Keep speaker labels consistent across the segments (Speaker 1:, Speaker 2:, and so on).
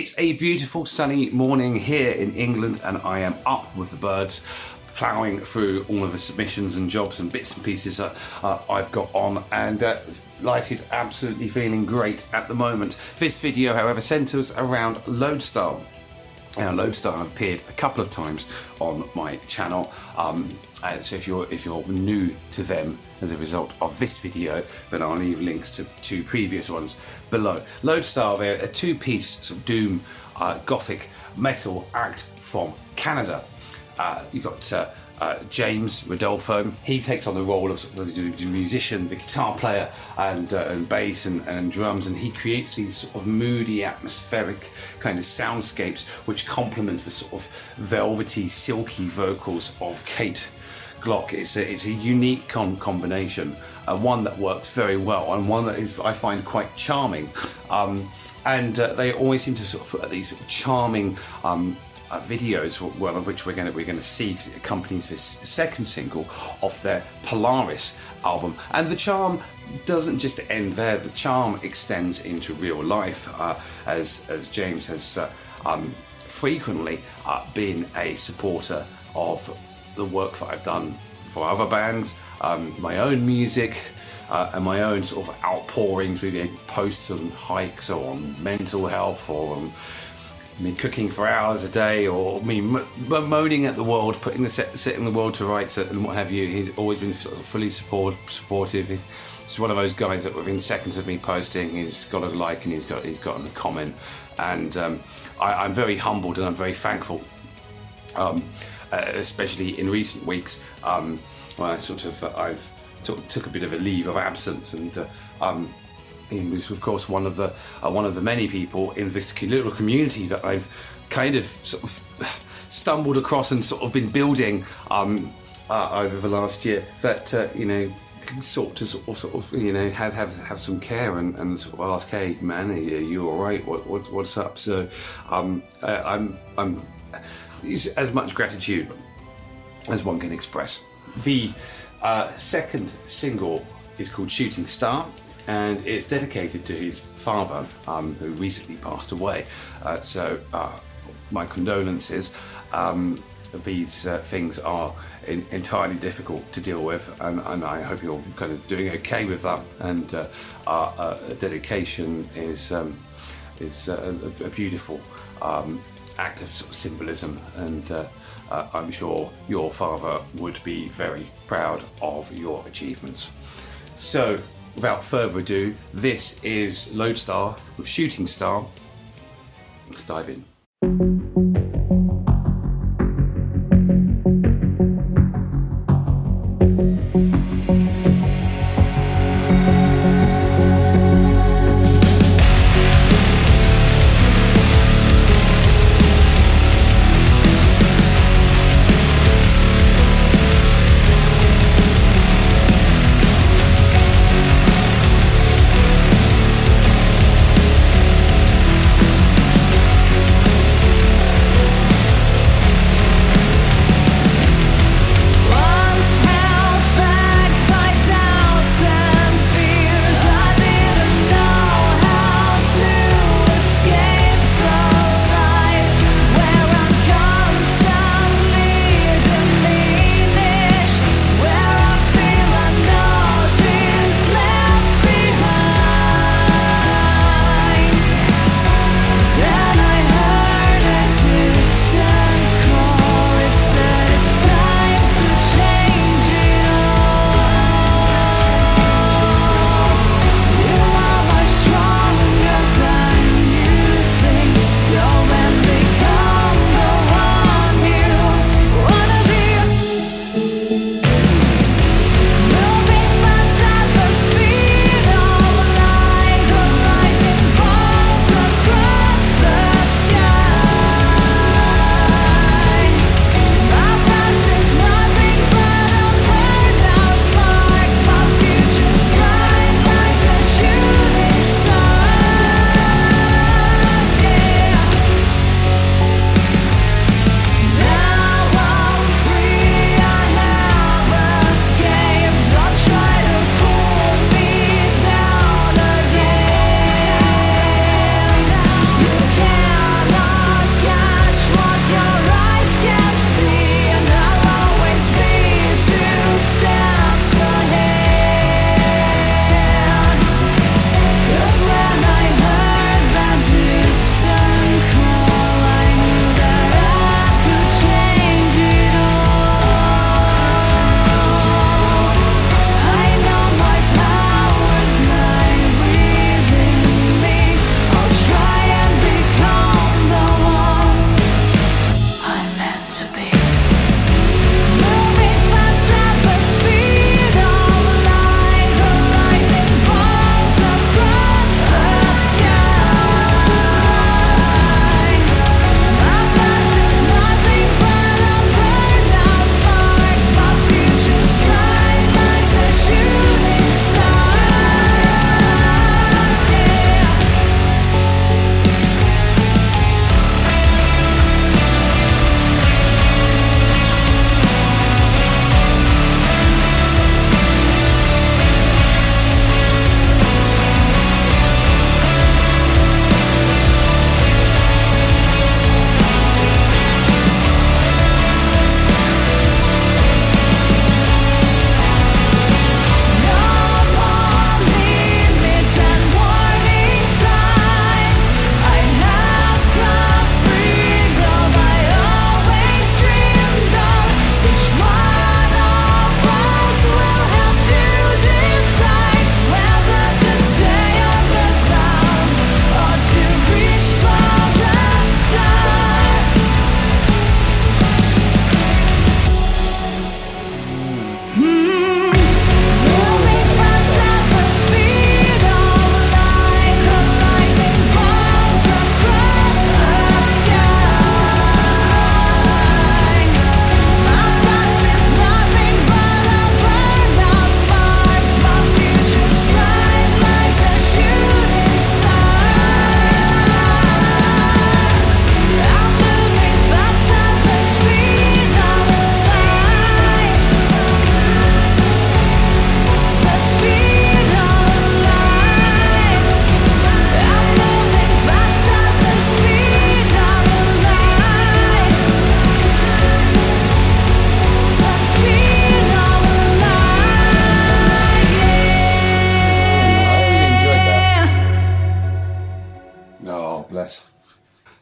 Speaker 1: It's a beautiful sunny morning here in England, and I am up with the birds, ploughing through all of the submissions and jobs and bits and pieces that I've got on, and life is absolutely feeling great at the moment. This video, however, centres around Lodestar. Now, Lodestar have appeared a couple of times on my channel, so if you're new to them as a result of this video, then I'll leave links to two previous ones below. Lodestar, they're a two-piece sort of doom gothic metal act from Canada. You've got James Rodolfo. He takes on the role of sort of the musician, the guitar player, and bass and drums, and he creates these sort of moody, atmospheric kind of soundscapes which complement the sort of velvety, silky vocals of Kate Glock. It's a unique combination, one that works very well, and one that is, I find, quite charming. And they always seem to sort of put these sort of charming videos, one of which we're going to see, because it accompanies this second single off their Polaris album. And the charm doesn't just end there. The charm extends into real life, as James has frequently been a supporter of the work that I've done for other bands, my own music, and my own sort of outpourings with posts on hikes or on mental health, or on me cooking for hours a day, or me moaning at the world, setting the world to rights and what have you. He's always been sort of fully supportive. He's one of those guys that within seconds of me posting, he's got a like and he's got a comment, and I'm very humbled and I'm very thankful. Especially in recent weeks, when I've took a bit of a leave of absence, and he was, of course, one of the many people in this little community that I've kind of sort of stumbled across and sort of been building over the last year. That sort of have some care and sort of ask, hey man, are you all right? What's up? So I'm as much gratitude as one can express. The second single is called Shooting Star, and it's dedicated to his father, who recently passed away. So my condolences. These things are entirely difficult to deal with, and I hope you're kind of doing okay with that. And our dedication is a beautiful act of sort of symbolism, and I'm sure your father would be very proud of your achievements. So, without further ado, this is Lodestar with Shooting Star. Let's dive in.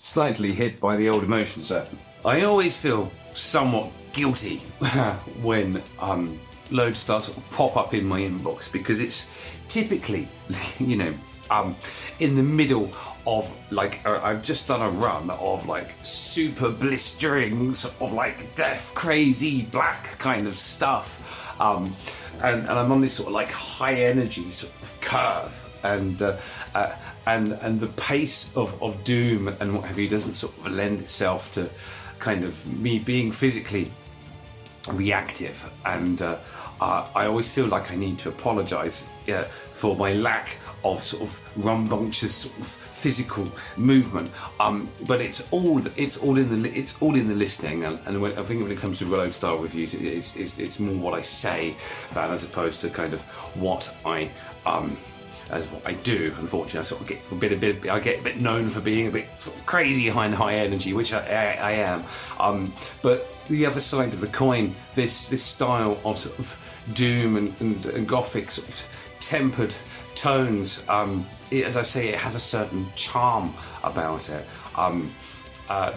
Speaker 1: slightly hit by the old emotion circuit. I always feel somewhat guilty when Lodestar sort of pop up in my inbox, because it's typically, you know, in the middle of like I've just done a run of like super blistering sort of like death, crazy black kind of stuff, and I'm on this sort of like high energy sort of curve, and the pace of doom and what have you doesn't sort of lend itself to kind of me being physically reactive, and I always feel like I need to apologise for my lack of sort of rambunctious sort of physical movement, but it's all in the listening, and I think when it comes to Lodestar reviews, it's more what I say than as opposed to kind of what I as what I do. Unfortunately, I sort of get I get a bit known for being a bit sort of crazy and high energy, which I am. But the other side of the coin, this style of sort of doom and gothic sort of tempered tones, as I say, it has a certain charm about it.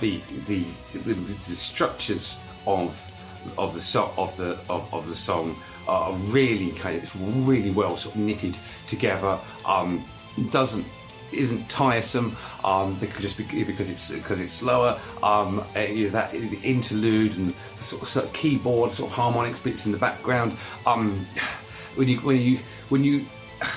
Speaker 1: The structures of the song are really really well sort of knitted together. Isn't tiresome because it's slower. That the interlude and the sort of keyboard sort of harmonics bits in the background. When you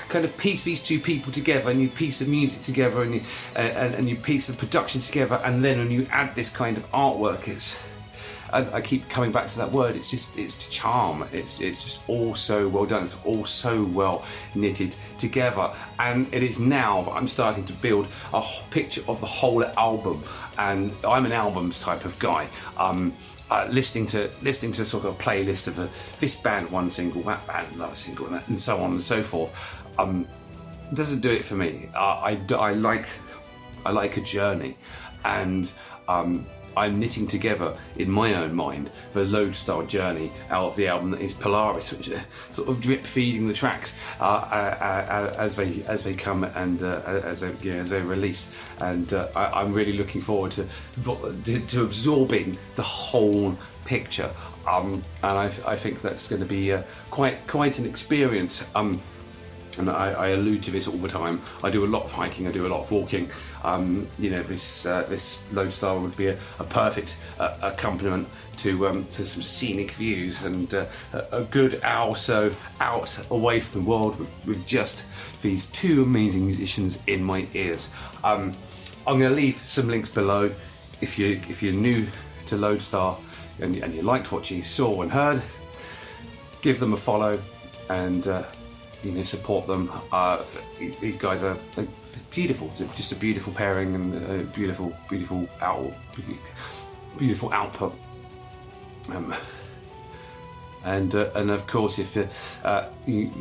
Speaker 1: kind of piece these two people together, and you piece the music together, and you piece the production together, and then when you add this kind of artwork, I keep coming back to that word. It's charm. It's just all so well done. It's all so well knitted together, and it is now that I'm starting to build a picture of the whole album. And I'm an albums type of guy. Listening to sort of a playlist of this band one single, that band another single, and so on and so forth, doesn't do it for me. I like a journey, and I'm knitting together in my own mind the Lodestar journey out of the album that is Polaris, which are sort of drip feeding the tracks as they come and as they release, and I'm really looking forward to absorbing the whole picture, and I think that's going to be quite an experience. And I allude to this all the time. I do a lot of hiking, I do a lot of walking. This Lodestar would be a perfect accompaniment to some scenic views, and a good hour or so out away from the world with just these two amazing musicians in my ears. I'm going to leave some links below. If you're new to Lodestar and you liked what you saw and heard, give them a follow and support them. These guys are beautiful. It's just a beautiful pairing and a beautiful output. And of course, if you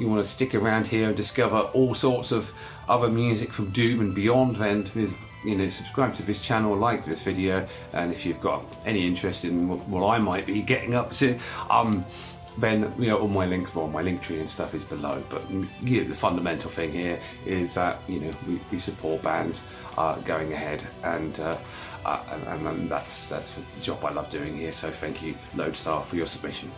Speaker 1: want to stick around here and discover all sorts of other music from doom and beyond, then subscribe to this channel, like this video, and if you've got any interest in what I might be getting up to, then all my links, my link tree and stuff is below. But the fundamental thing here is that we support bands going ahead, and that's the job I love doing here. So thank you, Lodestar, for your submission.